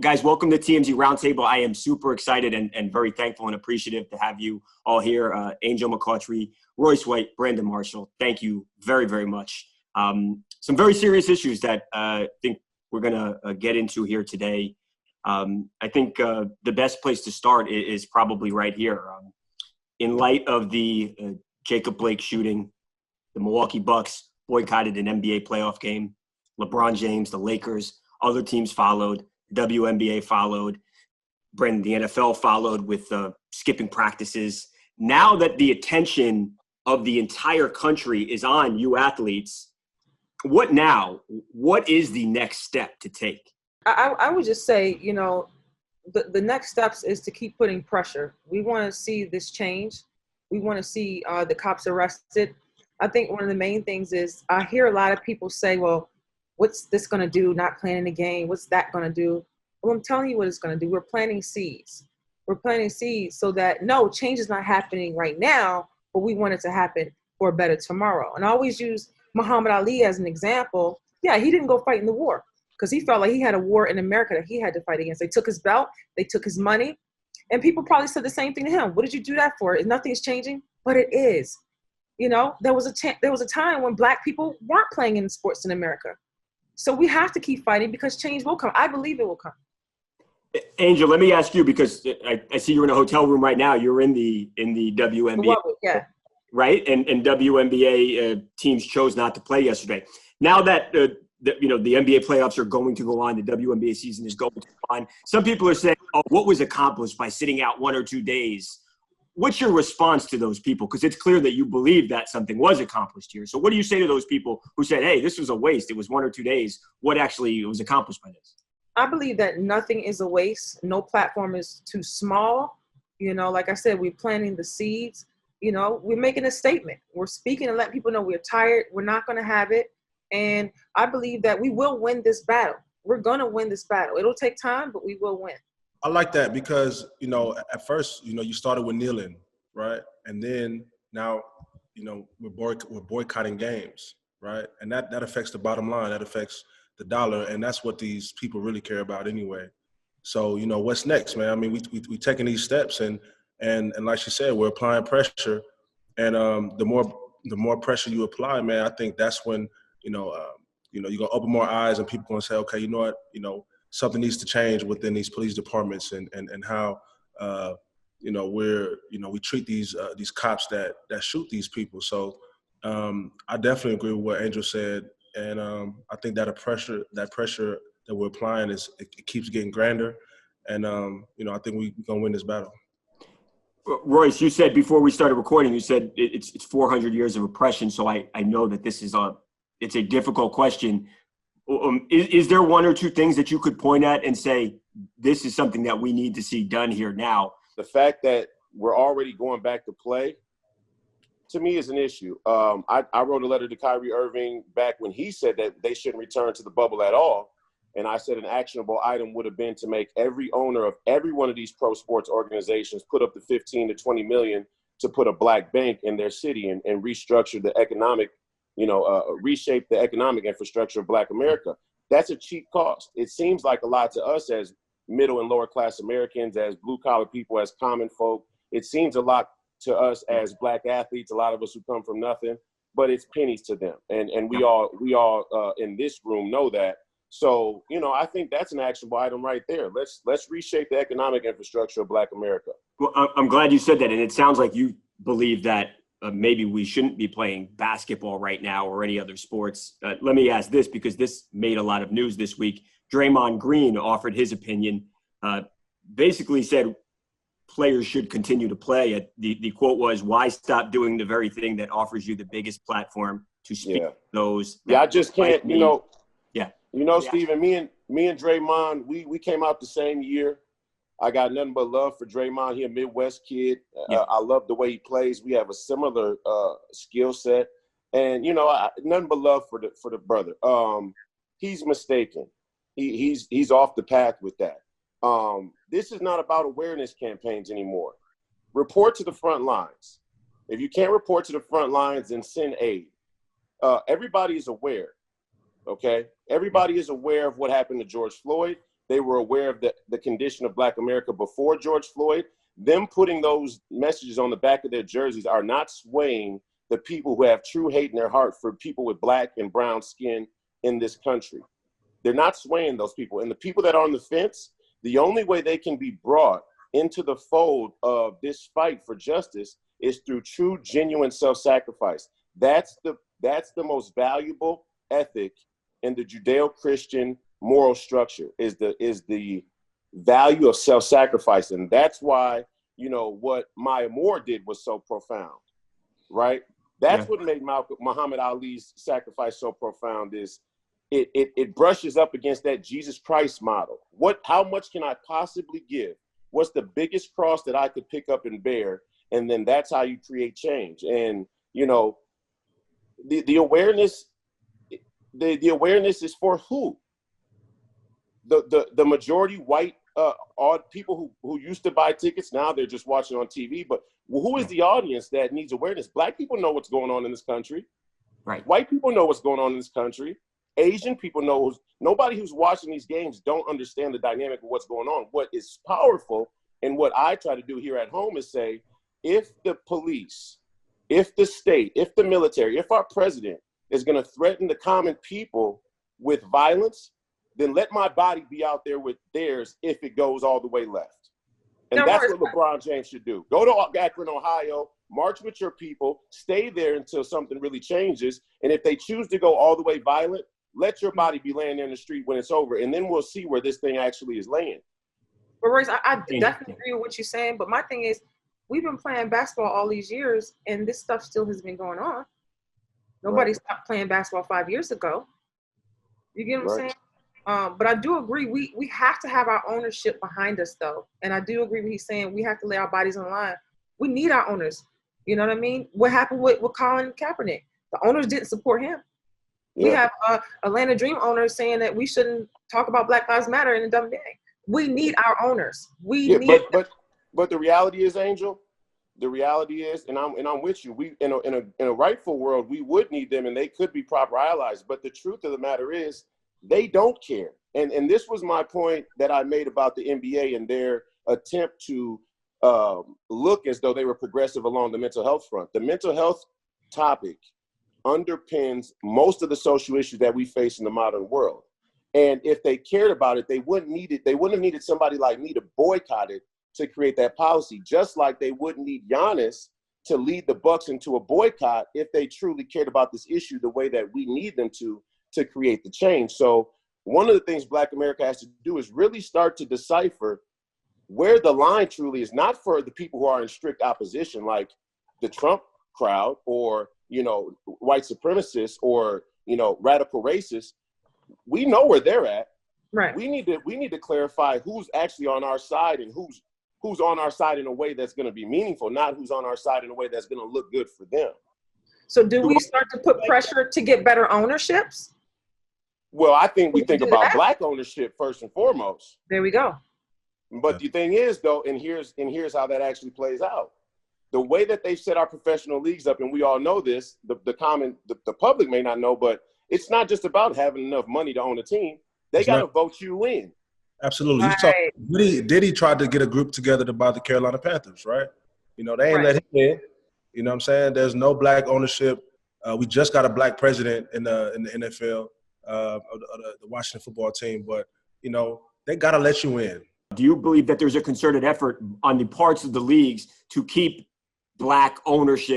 Guys, welcome to TMZ Roundtable. I am super excited and very thankful and appreciative to have you all here. Angel McCoughtry, Royce White, Brandon Marshall. Thank you very, very much. Some very serious issues that I think we're going to get into here today. I think the best place to start is probably right here. In light of the Jacob Blake shooting, the Milwaukee Bucks boycotted an NBA playoff game. LeBron James, the Lakers, other teams followed. WNBA followed. Brandon, the NFL followed with skipping practices. Now that the attention of the entire country is on you athletes, what now? What is the next step to take? I would just say, the next steps is to keep putting pressure. We want to see this change. We want to see the cops arrested. I think one of the main things is I hear a lot of people say, well, what's this going to do, not playing the game? What's that going to do? Well, I'm telling you what it's going to do. We're planting seeds. We're planting seeds so that, no, change is not happening right now, but we want it to happen for a better tomorrow. And I always use Muhammad Ali as an example. Yeah, he didn't go fight in the war because he felt like he had a war in America that he had to fight against. They took his belt. They took his money. And people probably said the same thing to him. What did you do that for? Nothing's changing, but it is. There was a time when Black people weren't playing in sports in America. So we have to keep fighting because change will come. I believe it will come. Angel, let me ask you, because I see you're in a hotel room right now. You're in the WNBA, yeah, right? And WNBA teams chose not to play yesterday. Now that the NBA playoffs are going to go on, the WNBA season is going to go on. Some people are saying, "Oh, what was accomplished by sitting out 1 or 2 days?" What's your response to those people? Because it's clear that you believe that something was accomplished here. So what do you say to those people who said, hey, this was a waste? It was 1 or 2 days. What actually was accomplished by this? I believe that nothing is a waste. No platform is too small. Like I said, we're planting the seeds. We're making a statement. We're speaking and letting people know we're tired. We're not going to have it. And I believe that we will win this battle. We're going to win this battle. It'll take time, but we will win. I like that because, at first, you started with kneeling, right? And then now, we're boycotting games, right? And that affects the bottom line. That affects the dollar. And that's what these people really care about anyway. So, what's next, man? I mean, we taking these steps and like she said, we're applying pressure. And the more pressure you apply, man, I think that's when, you're going to open more eyes and people going to say, okay, you know what, something needs to change within these police departments and how we treat these cops that shoot these people. So I definitely agree with what Angel said, and I think that pressure that we're applying it keeps getting grander, and I think we're gonna win this battle. Royce, you said before we started recording, you said it's 400 years of oppression. So I know that this is it's a difficult question. Is there 1 or 2 things that you could point at and say, this is something that we need to see done here now? The fact that we're already going back to play, to me, is an issue. I wrote a letter to Kyrie Irving back when he said that they shouldn't return to the bubble at all. And I said an actionable item would have been to make every owner of every one of these pro sports organizations put up the 15 to 20 million to put a Black bank in their city and restructure the economic reshape the economic infrastructure of Black America. That's a cheap cost. It seems like a lot to us as middle and lower class Americans, as blue collar people, as common folk. It seems a lot to us as Black athletes, a lot of us who come from nothing, but it's pennies to them. And we all in this room know that. So, I think that's an actionable item right there. Let's reshape the economic infrastructure of Black America. Well, I'm glad you said that. And it sounds like you believe that maybe we shouldn't be playing basketball right now or any other sports. Let me ask this, because this made a lot of news this week. Draymond Green offered his opinion, basically said players should continue to play. The quote was, why stop doing the very thing that offers you the biggest platform to speak to those? Yeah, I just can't, Yeah. Steven, me and Draymond, we came out the same year. I got nothing but love for Draymond. He a Midwest kid. I love the way he plays. We have a similar skill set, and nothing but love for the brother. He's mistaken. He's off the path with that. This is not about awareness campaigns anymore. Report to the front lines. If you can't report to the front lines, then send aid. Everybody is aware. Okay, everybody is aware of what happened to George Floyd. They were aware of the condition of Black America before George Floyd. Them putting those messages on the back of their jerseys are not swaying the people who have true hate in their heart for people with Black and brown skin in this country. They're not swaying those people. And the people that are on the fence, the only way they can be brought into the fold of this fight for justice is through true, genuine self-sacrifice. That's the most valuable ethic in the Judeo-Christian moral structure is the value of self-sacrifice. And that's why, what Maya Moore did was so profound, right? That's what made Muhammad Ali's sacrifice so profound is it brushes up against that Jesus Christ model. How much can I possibly give? What's the biggest cross that I could pick up and bear? And then that's how you create change. And, the awareness, the awareness is for who? The majority white people who used to buy tickets, now they're just watching on TV. But who is the audience that needs awareness? Black people know what's going on in this country. Right. White people know what's going on in this country. Asian people know. Nobody who's watching these games don't understand the dynamic of what's going on. What is powerful and what I try to do here at home is say, if the police, if the state, if the military, if our president is going to threaten the common people with violence, then let my body be out there with theirs if it goes all the way left. And that's what LeBron James should do. Go to Akron, Ohio, march with your people, stay there until something really changes. And if they choose to go all the way violent, let your body be laying there in the street when it's over. And then we'll see where this thing actually is laying. But Royce, I definitely agree with what you're saying. But my thing is, we've been playing basketball all these years, and this stuff still has been going on. Nobody stopped playing basketball 5 years ago. You get what I'm saying? But I do agree, we have to have our ownership behind us, though. And I do agree with he's saying we have to lay our bodies on the line. We need our owners. You know what I mean? What happened with Colin Kaepernick? The owners didn't support him. Yeah. We have Atlanta Dream owners saying that we shouldn't talk about Black Lives Matter in the WNBA. We need our owners. But the reality is, Angel, the reality is, and I'm with you. We in a rightful world, we would need them, and they could be proper allies. But the truth of the matter is, they don't care. And this was my point that I made about the NBA and their attempt to look as though they were progressive along the mental health front. The mental health topic underpins most of the social issues that we face in the modern world. And if they cared about it, they wouldn't have needed somebody like me to boycott it to create that policy, just like they wouldn't need Giannis to lead the Bucks into a boycott if they truly cared about this issue the way that we need them to create the change. So one of the things Black America has to do is really start to decipher where the line truly is, not for the people who are in strict opposition, like the Trump crowd or, white supremacists or, radical racists. We know where they're at. Right. We need to clarify who's actually on our side and who's on our side in a way that's going to be meaningful, not who's on our side in a way that's going to look good for them. So do we start to put pressure to get better ownerships? Well, I think we think about Black ownership first and foremost. There we go. But the thing is, though, and here's how that actually plays out. The way that they've set our professional leagues up, and we all know this, the public may not know, but it's not just about having enough money to own a team. They got to vote you in. Absolutely. Right. Diddy tried to get a group together to buy the Carolina Panthers, right? They ain't let him in. You know what I'm saying? There's no Black ownership. We just got a Black president in the NFL, of the Washington football team. But, they got to let you in. Do you believe that there's a concerted effort on the parts of the leagues to keep Black owners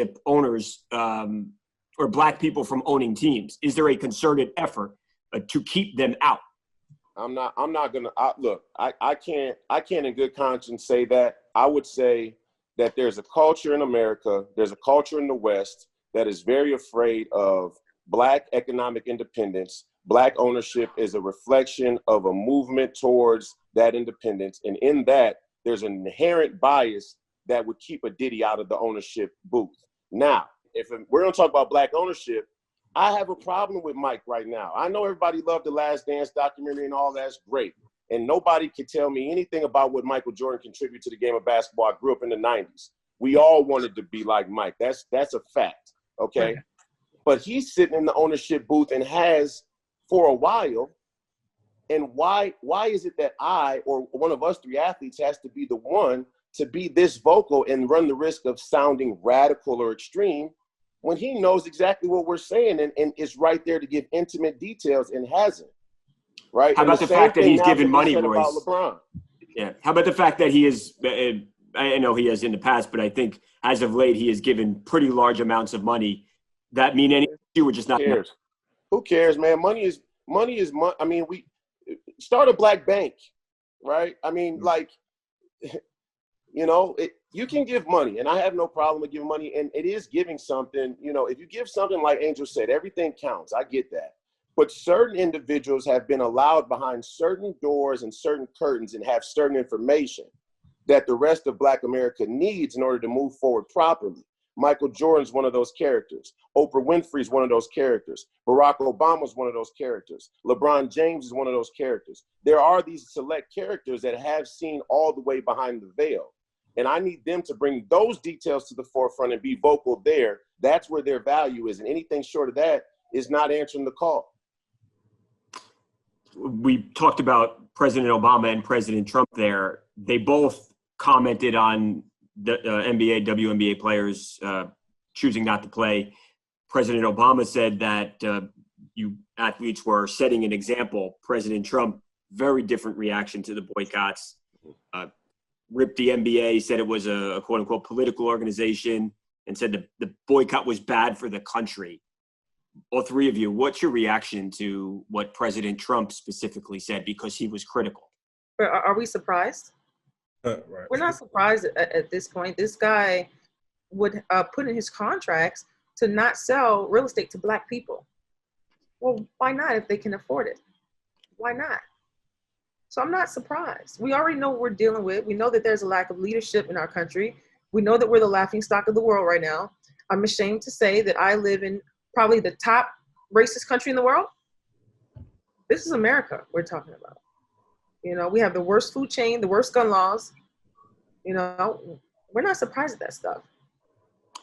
or Black people from owning teams? Is there a concerted effort to keep them out? I'm not gonna look. I can't in good conscience say that. I would say that there's a culture in America, there's a culture in the West that is very afraid of Black economic independence. Black ownership is a reflection of a movement towards that independence, and in that, there's an inherent bias that would keep a Diddy out of the ownership booth. Now, if we're gonna talk about Black ownership, I have a problem with Mike right now. I know everybody loved the Last Dance documentary and all that's great. And nobody could tell me anything about what Michael Jordan contributed to the game of basketball. I grew up in the 90s. We all wanted to be like Mike. That's a fact, okay? But he's sitting in the ownership booth and has, for a while, And why is it that I or one of us three athletes has to be the one to be this vocal and run the risk of sounding radical or extreme when he knows exactly what we're saying and is right there to give intimate details and hasn't? Right? How about the fact that he's given money, about Royce? LeBron. Yeah. How about the fact that he is, I know he has in the past, but I think as of late, he has given pretty large amounts of money. That mean anything to you or just not? Who cares? Who cares, man? Money is money. I mean, we start a black bank, right? I mean, like, you know, you can give money, and I have no problem with giving money, and it is giving something. You know, if you give something like Angel said, everything counts. I get that. But certain individuals have been allowed behind certain doors and certain curtains and have certain information that the rest of Black America needs in order to move forward properly. Michael Jordan's one of those characters. Oprah Winfrey's one of those characters. Barack Obama's one of those characters. LeBron James is one of those characters. There are these select characters that have seen all the way behind the veil. And I need them to bring those details to the forefront and be vocal there. That's where their value is. And anything short of that is not answering the call. We talked about President Obama and President Trump there. They both commented on the NBA, WNBA players choosing not to play. President Obama said that you athletes were setting an example. President Trump, very different reaction to the boycotts. Ripped the NBA, said it was a quote-unquote political organization, and said the boycott was bad for the country. All three of you, what's your reaction to what President Trump specifically said, because he was critical? Are we surprised? Right. We're not surprised at this point. This guy would put in his contracts to not sell real estate to Black people. Well, why not if they can afford it? Why not? So I'm not surprised. We already know what we're dealing with. We know that there's a lack of leadership in our country. We know that we're the laughingstock of the world right now. I'm ashamed to say that I live in probably the top racist country in the world. This is America we're talking about. You know, we have the worst food chain, the worst gun laws. You know, we're not surprised at that stuff.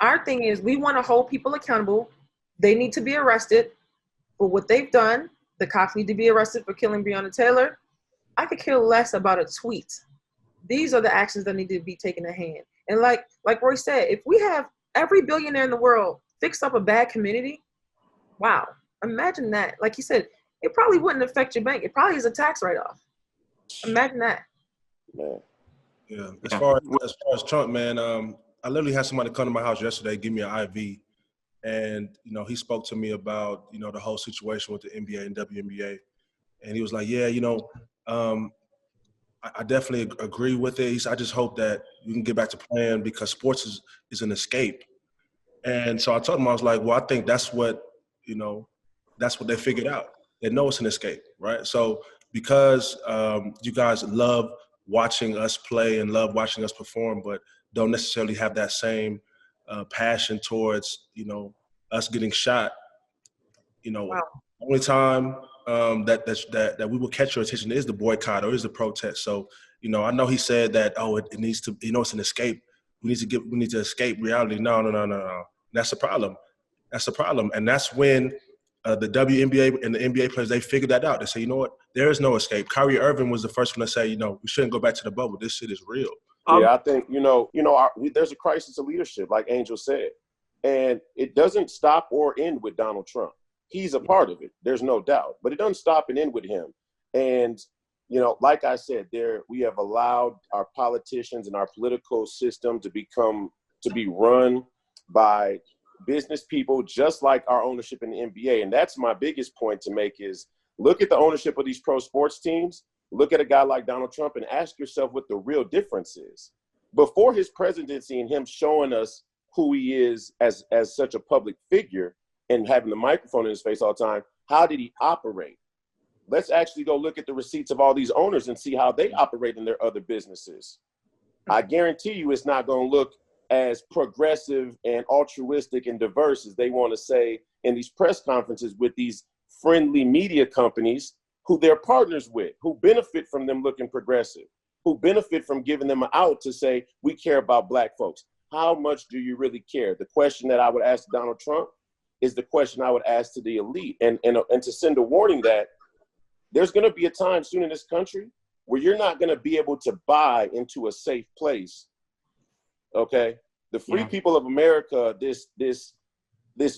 Our thing is we want to hold people accountable. They need to be arrested for what they've done. The cops need to be arrested for killing Breonna Taylor. I could care less about a tweet. These are the actions that need to be taken in hand. And like Roy said, if we have every billionaire in the world fix up a bad community, wow, imagine that. Like he said, it probably wouldn't affect your bank. It probably is a tax write-off. Imagine that. Man. Yeah. As far as Trump, man, I literally had somebody come to my house yesterday, give me an IV, and you know, he spoke to me about, you know, the whole situation with the NBA and WNBA, and he was like, yeah, you know, I definitely agree with it. He said, I just hope that we can get back to playing because sports is an escape. And so I told him, I was like, well, I think that's what, you know, that's what they figured out. They know it's an escape, right? So because you guys love watching us play and love watching us perform, but don't necessarily have that same passion towards, you know, us getting shot, you know, Wow. the only time that we will catch your attention is the boycott or is the protest. So, you know, I know he said that, oh, it needs to, you know, it's an escape. We need to escape reality. No. That's the problem. That's the problem. And that's when the WNBA and the NBA players, they figured that out. They say, you know what, there is no escape. Kyrie Irving was the first one to say, you know, we shouldn't go back to the bubble. This shit is real. Yeah, I think, there's a crisis of leadership, like Angel said. And it doesn't stop or end with Donald Trump. He's a part of it. There's no doubt. But it doesn't stop and end with him. And, you know, like I said, we have allowed our politicians and our political system to be run by business people, just like our ownership in the NBA. And that's my biggest point to make is look at the ownership of these pro sports teams. Look at a guy like Donald Trump and ask yourself what the real difference is. Before his presidency and him showing us who he is as such a public figure and having the microphone in his face all the time, how did he operate? Let's actually go look at the receipts of all these owners and see how they operate in their other businesses. I guarantee you it's not going to look as progressive and altruistic and diverse as they want to say in these press conferences with these friendly media companies who they're partners with, who benefit from them looking progressive, who benefit from giving them an out to say, we care about Black folks. How much do you really care? The question that I would ask Donald Trump is the question I would ask to the elite. And to send a warning that there's going to be a time soon in this country where you're not going to be able to buy into a safe place. Okay. The free people of America, this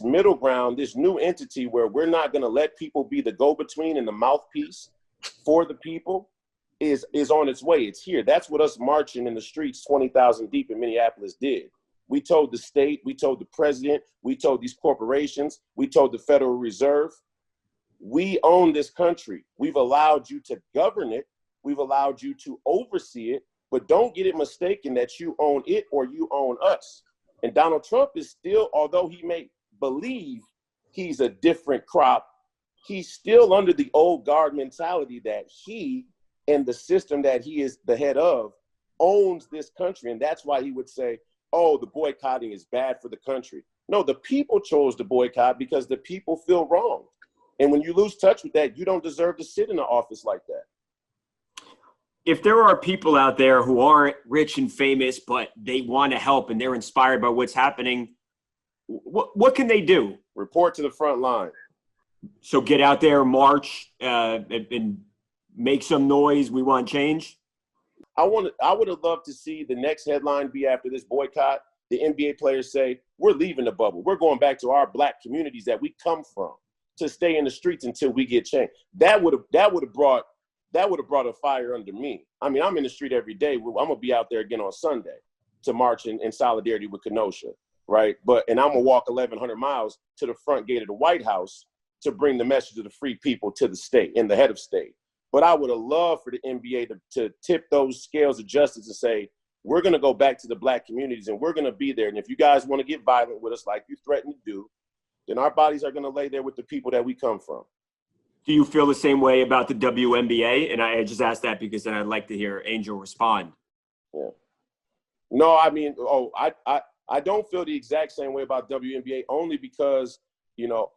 middle ground, this new entity where we're not going to let people be the go-between and the mouthpiece for the people is on its way. It's here. That's what us marching in the streets 20,000 deep in Minneapolis did. We told the state, we told the president, we told these corporations, we told the Federal Reserve, we own this country. We've allowed you to govern it. We've allowed you to oversee it, but don't get it mistaken that you own it or you own us. And Donald Trump is still, although he may believe he's a different crop, he's still under the old guard mentality that he and the system that he is the head of owns this country. And that's why he would say, oh, the boycotting is bad for the country. No, the people chose to boycott because the people feel wrong. And when you lose touch with that, you don't deserve to sit in an office like that. If there are people out there who aren't rich and famous, but they want to help and they're inspired by what's happening, what can they do? Report to the front line. So get out there, march, and make some noise. We want change. I would have loved to see the next headline be after this boycott, the NBA players say, we're leaving the bubble. We're going back to our black communities that we come from to stay in the streets until we get change. That would have brought a fire under me. I mean, I'm in the street every day. I'm going to be out there again on Sunday to march in solidarity with Kenosha, right? And I'm going to walk 1,100 miles to the front gate of the White House to bring the message of the free people to the state and the head of state. But I would have loved for the NBA to tip those scales of justice and say, we're going to go back to the black communities and we're going to be there. And if you guys want to get violent with us like you threatened to do, then our bodies are going to lay there with the people that we come from. Do you feel the same way about the WNBA? And I just asked that because then I'd like to hear Angel respond. Yeah. No, I mean, I don't feel the exact same way about WNBA only because,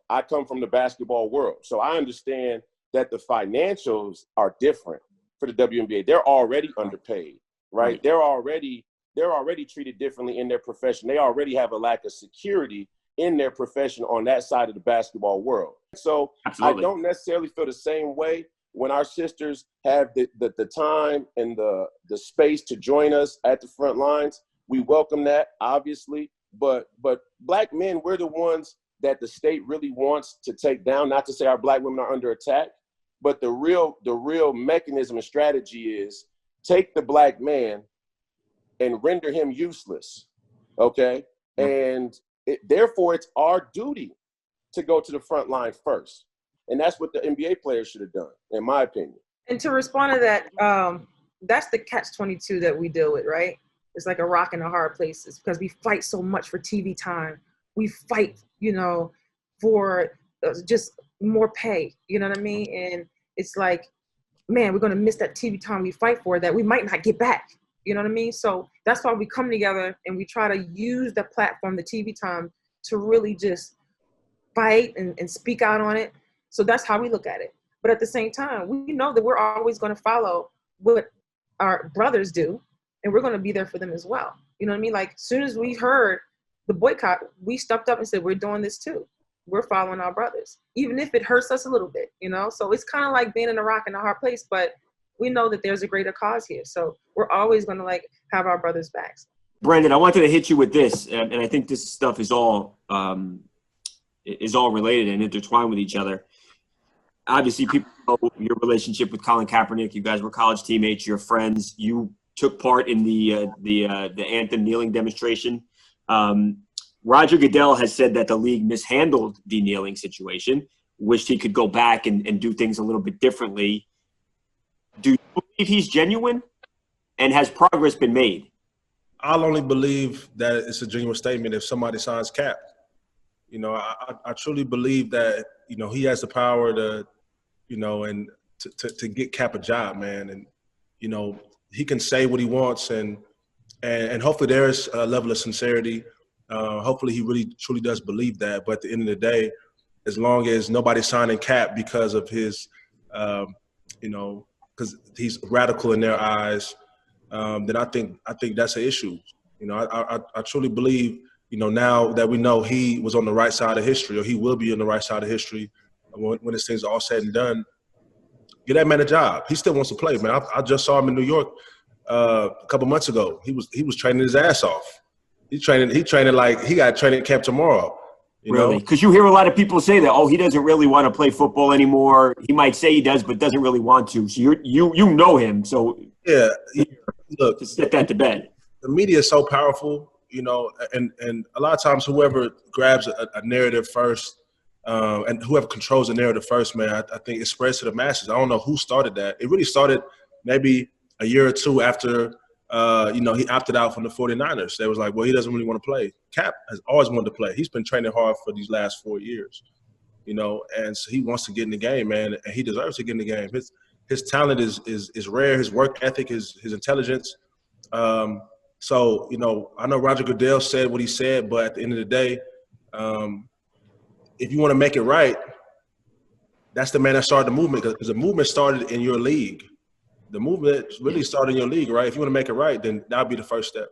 I come from the basketball world. So I understand that the financials are different for the WNBA. They're already underpaid, right? They're already treated differently in their profession. They already have a lack of security in their profession on that side of the basketball world. So absolutely. I don't necessarily feel the same way when our sisters have the time and the space to join us at the front lines. We welcome that, obviously, but black men, we're the ones that the state really wants to take down. Not to say our black women are under attack, but the real mechanism and strategy is take the black man and render him useless, okay? And therefore, it's our duty to go to the front line first. And that's what the NBA players should have done, in my opinion. And to respond to that, that's the catch-22 that we deal with, right? It's like a rock and a hard place. It's because we fight so much for TV time. We fight, for just more pay, you know what I mean? And it's like, man, we're going to miss that TV time we fight for that we might not get back. You know what I mean? So that's why we come together and we try to use the platform, the TV time, to really just fight and speak out on it. So that's how we look at it. But at the same time, we know that we're always going to follow what our brothers do, and we're going to be there for them as well. You know what I mean? Like, as soon as we heard the boycott, we stepped up and said, we're doing this too. We're following our brothers, even if it hurts us a little bit, So it's kind of like being in a rock and a hard place, but we know that there's a greater cause here. So we're always going to have our brothers' backs. Brandon, I wanted to hit you with this, and I think this stuff is all related and intertwined with each other. Obviously, people know your relationship with Colin Kaepernick. You guys were college teammates. You're friends. You took part in the anthem kneeling demonstration. Roger Goodell has said that the league mishandled the kneeling situation, wished he could go back and do things a little bit differently. Do you believe he's genuine? And has progress been made? I'll only believe that it's a genuine statement if somebody signs Cap. I truly believe that, he has the power to, and to get Cap a job, man. And, he can say what he wants and hopefully there is a level of sincerity. Hopefully he really truly does believe that. But at the end of the day, as long as nobody's signing Cap because of his, because he's radical in their eyes, then I think that's an issue. I truly believe, now that we know he was on the right side of history, or he will be on the right side of history when this thing's all said and done. Get that man a job. He still wants to play, man. I just saw him in New York a couple months ago. He was training his ass off. He training like he got training camp tomorrow. You really? Because you hear a lot of people say that, oh, he doesn't really want to play football anymore. He might say he does, but doesn't really want to. So you know him. So yeah, look, to set that to bed. The media is so powerful, you know, and a lot of times whoever grabs a narrative first, and whoever controls the narrative first, man, I think it spreads to the masses. I don't know who started that. It really started maybe a year or two after, you know, he opted out from the 49ers. They was like, well, he doesn't really want to play. Cap has always wanted to play. He's been training hard for these last 4 years, you know, and so he wants to get in the game, man, and he deserves to get in the game. His talent is rare. His work ethic, his intelligence. So, you know, I know Roger Goodell said what he said, but at the end of the day, if you want to make it right, that's the man that started the movement, because the movement started in your league. The movement really started in your league, right? If you want to make it right, then that'll be the first step.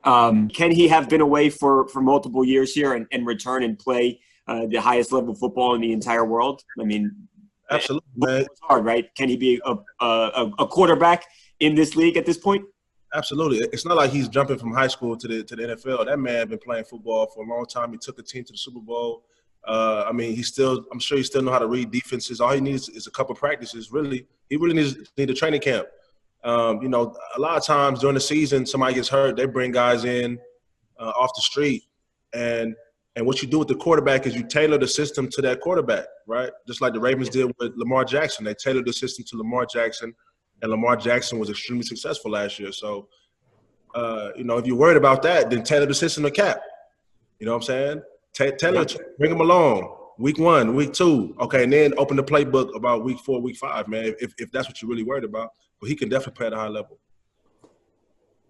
Can he have been away for multiple years here and return and play the highest level of football in the entire world? I mean, absolutely, man. It's hard, right? Can he be a quarterback in this league at this point? Absolutely. It's not like he's jumping from high school to the NFL. That man been playing football for a long time. He took a team to the Super Bowl. I mean, I'm sure he still know how to read defenses. All he needs is a couple practices. Really, he really needs a training camp. You know, a lot of times during the season, somebody gets hurt. They bring guys in off the street, and what you do with the quarterback is you tailor the system to that quarterback, right? Just like the Ravens did with Lamar Jackson. They tailored the system to Lamar Jackson, and Lamar Jackson was extremely successful last year. So, you know, if you're worried about that, then tailor the system to Cap. You know what I'm saying? Tailor, bring him along. Week 1, week 2. Okay, and then open the playbook about week 4, week 5, man, if that's what you're really worried about. But he can definitely play at a high level.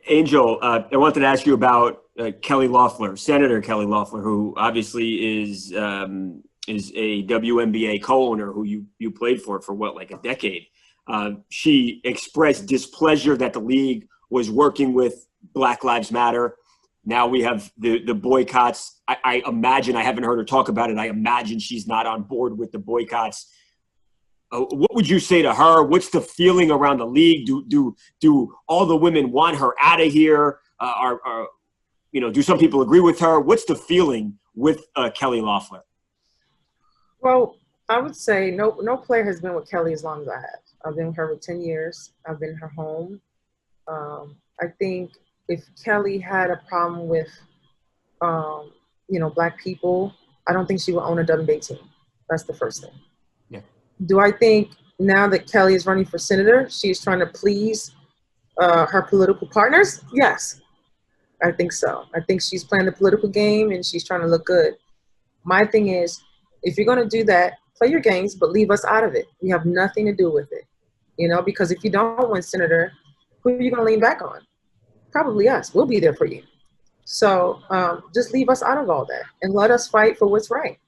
Angel, I wanted to ask you about Kelly Loeffler, Senator Kelly Loeffler, who obviously is a WNBA co-owner who you played for what, like a decade. She expressed displeasure that the league was working with Black Lives Matter. Now we have the boycotts. I imagine, I haven't heard her talk about it, I imagine she's not on board with the boycotts. What would you say to her? What's the feeling around the league? Do all the women want her out of here? Do some people agree with her? What's the feeling with Kelly Loeffler? Well, I would say no player has been with Kelly as long as I have. I've been with her for 10 years. I've been in her home. I think if Kelly had a problem with, Black people, I don't think she would own a WNBA team. That's the first thing. Yeah. Do I think now that Kelly is running for senator, she's trying to please her political partners? Yes, I think so. I think she's playing the political game and she's trying to look good. My thing is, if you're going to do that, play your games, but leave us out of it. We have nothing to do with it, because if you don't win senator, who are you going to lean back on? Probably us. We'll be there for you. So just leave us out of all that and let us fight for what's right.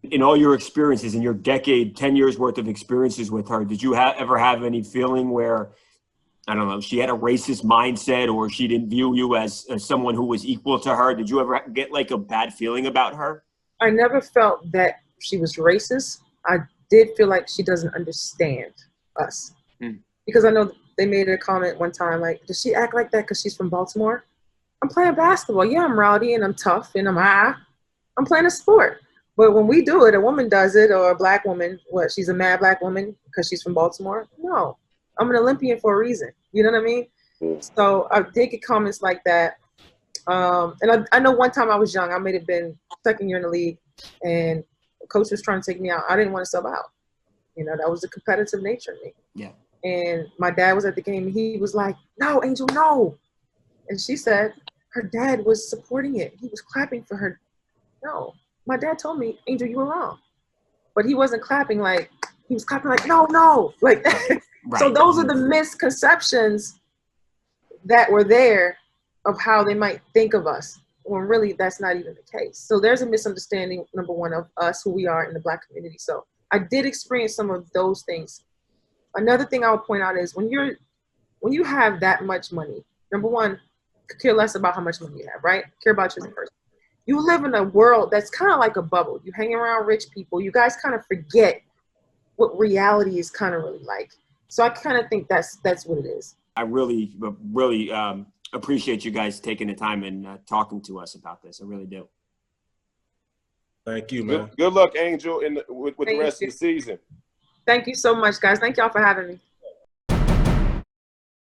In all your experiences, in your decade, 10 years worth of experiences with her, did you ever have any feeling where, I don't know, she had a racist mindset or she didn't view you as someone who was equal to her? Did you ever get like a bad feeling about her? I never felt that she was racist. I did feel like she doesn't understand us. Because I know they made a comment one time, like, does she act like that because she's from Baltimore? I'm playing basketball. Yeah, I'm rowdy and I'm tough and I'm playing a sport. But when we do it, a woman does it, or a Black woman, what, she's a mad Black woman because she's from Baltimore? No, I'm an Olympian for a reason. You know what I mean? So I did get comments like that. And I know one time I was young. I may have been second year in the league, and the coach was trying to take me out. I didn't want to sub out. That was the competitive nature of me. Yeah. And my dad was at the game, and he was like, no, Angel, no. And she said her dad was supporting it. He was clapping for her. No. My dad told me, Angel, you were wrong. But he wasn't clapping like, he was clapping like, no, like that. Right. So those are the misconceptions that were there of how they might think of us, when really that's not even the case. So there's a misunderstanding, number one, of us, who we are in the Black community. So I did experience some of those things. Another thing I would point out is when you have that much money, number one, care less about how much money you have, right? Care about you as a person. You live in a world that's kind of like a bubble. You hang around rich people. You guys kind of forget what reality is kind of really like. So I kind of think that's what it is. I really appreciate you guys taking the time and talking to us about this. I really do. Thank you, man. Good luck, Angel, with the rest of the season. Thank you so much, guys. Thank y'all for having me.